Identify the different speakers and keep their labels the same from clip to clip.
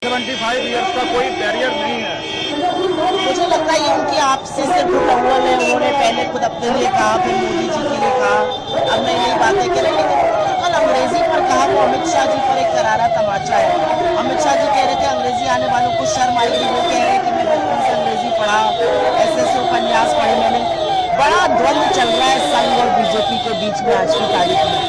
Speaker 1: 75 years का कोई barrier नहीं है।
Speaker 2: मुझे लगता है ये उनकी आपसी से घुटअव्वल है। उन्होंने पहले खुद अपने लिए कहा, फिर मोदी जी के लिए कहा, अब नई नई बातें करें। लेकिन कल अंग्रेजी पर कहा वो अमित शाह जी पर एक करारा तमाचा है। अमित शाह जी कह रहे थे अंग्रेजी आने वालों को शर्म आएगी। वो कह रहे हैं कि मैं बचपन से अंग्रेजी पढ़ा, ऐसे उपन्यास पढ़े मैंने। बड़ा द्वंद्व चल रहा है संघ और बीजेपी के बीच में आज की तारीख में।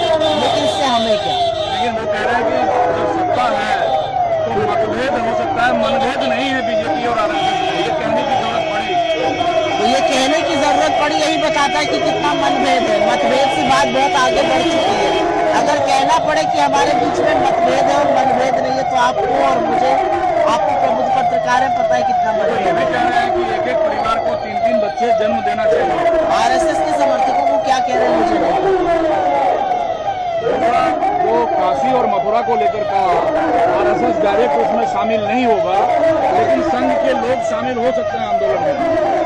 Speaker 2: लेकिन इससे हमें क्या?
Speaker 1: लेकिन वो कह रहे हैं कि जब सत्ता है तो मतभेद हो सकता है, मनभेद नहीं है बीजेपी और आरएसएस में। ये कहने की जरूरत पड़ी।
Speaker 2: तो ये कहने की जरूरत पड़ी, यही बताता है कि कितना मनभेद है। मतभेद से बात बहुत आगे बढ़ चुकी है। अगर कहना पड़े कि हमारे बीच में मतभेद है और मनभेद नहीं है, तो आपको और मुझे, आपको प्रबुद्ध पत्रकार है, पता है कितना मतभेद
Speaker 1: ये भी कह रहे हैं कि एक एक परिवार को 3-3 बच्चे जन्म देना चाहिए।
Speaker 2: आरएसएस के समर्थकों को क्या कह रहे हैं मुझे नहीं
Speaker 1: पता। जो काशी और मथुरा को लेकर कहा, आरएसएस डायरेक्ट उसमें शामिल नहीं होगा, लेकिन संघ के लोग शामिल हो सकते हैं आंदोलन में।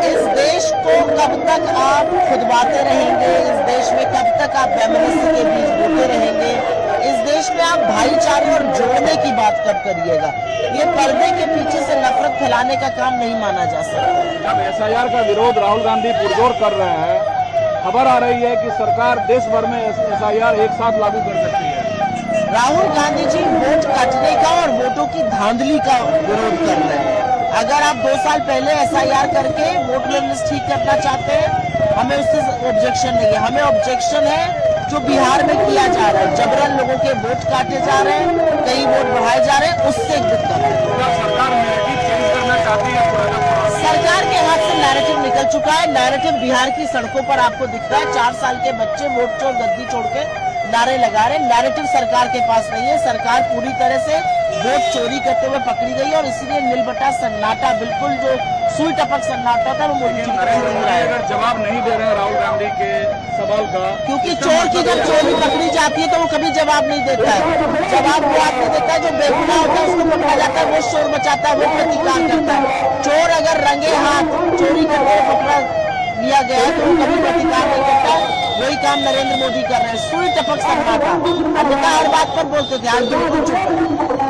Speaker 2: इस देश को कब तक आप खुदबाते रहेंगे? इस देश में कब तक आप वैमनस्य के बीज बोते रहेंगे? इस देश में आप भाईचारे और जोड़ने की बात कब करिएगा? ये पर्दे के पीछे से नफरत फैलाने का काम नहीं माना जा सकता।
Speaker 1: जब एसआईआर का विरोध राहुल गांधी पुरजोर कर रहे हैं, खबर आ रही है कि सरकार देश भर में एसआईआर एक साथ लागू कर सकती है।
Speaker 2: राहुल गांधी जी वोट काटने का और वोटों की धांधली का विरोध कर रहे हैं। अगर आप 2 साल पहले एसआईआर करके वोटर लिस्ट ठीक करना चाहते हैं, हमें उससे ऑब्जेक्शन नहीं है। हमें ऑब्जेक्शन है जो बिहार में किया जा रहा है, जबरन लोगों के वोट काटे जा रहे हैं, कई वोट बढ़ाए जा रहे हैं, उससे दिक्कत है।
Speaker 1: क्या सरकार नैरेटिव चेंज करना चाहती है?
Speaker 2: सरकार के हाथ से नैरेटिव निकल चुका है। नैरेटिव बिहार की सड़कों पर आपको दिख रहा है। 4 साल के बच्चे वोट चोर गद्दी छोड़ के नारे लगा रहे। नैरेटिव सरकार के पास नहीं है। सरकार पूरी तरह से वोट चोरी करते हुए पकड़ी गई और इसीलिए नीलबटा सन्नाटा, बिल्कुल जो सुई टपक सन्नाटा था, वो मोदी जी
Speaker 1: नरेंद्र मोदी अगर जवाब नहीं दे रहे हैं राहुल गांधी के सवाल का,
Speaker 2: क्योंकि चोर की जब चोरी पकड़ी जाती है तो वो कभी जवाब नहीं देता है। जवाब वो आदमी देता है जो बेगुनाह होता है, उसको पकड़ा जाता है, वो शोर मचाता है, वो प्रतिकार करता है। चोर अगर रंगे हाथ चोरी करते हुए पकड़ा लिया गया है तो वो कभी प्रतिकार नहीं करता। वही काम नरेंद्र मोदी कर रहे हैं, सुई टपक सन्नाटा। अन्यथा हर बात पर बोलते थे, आज बिल्कुल चुप है।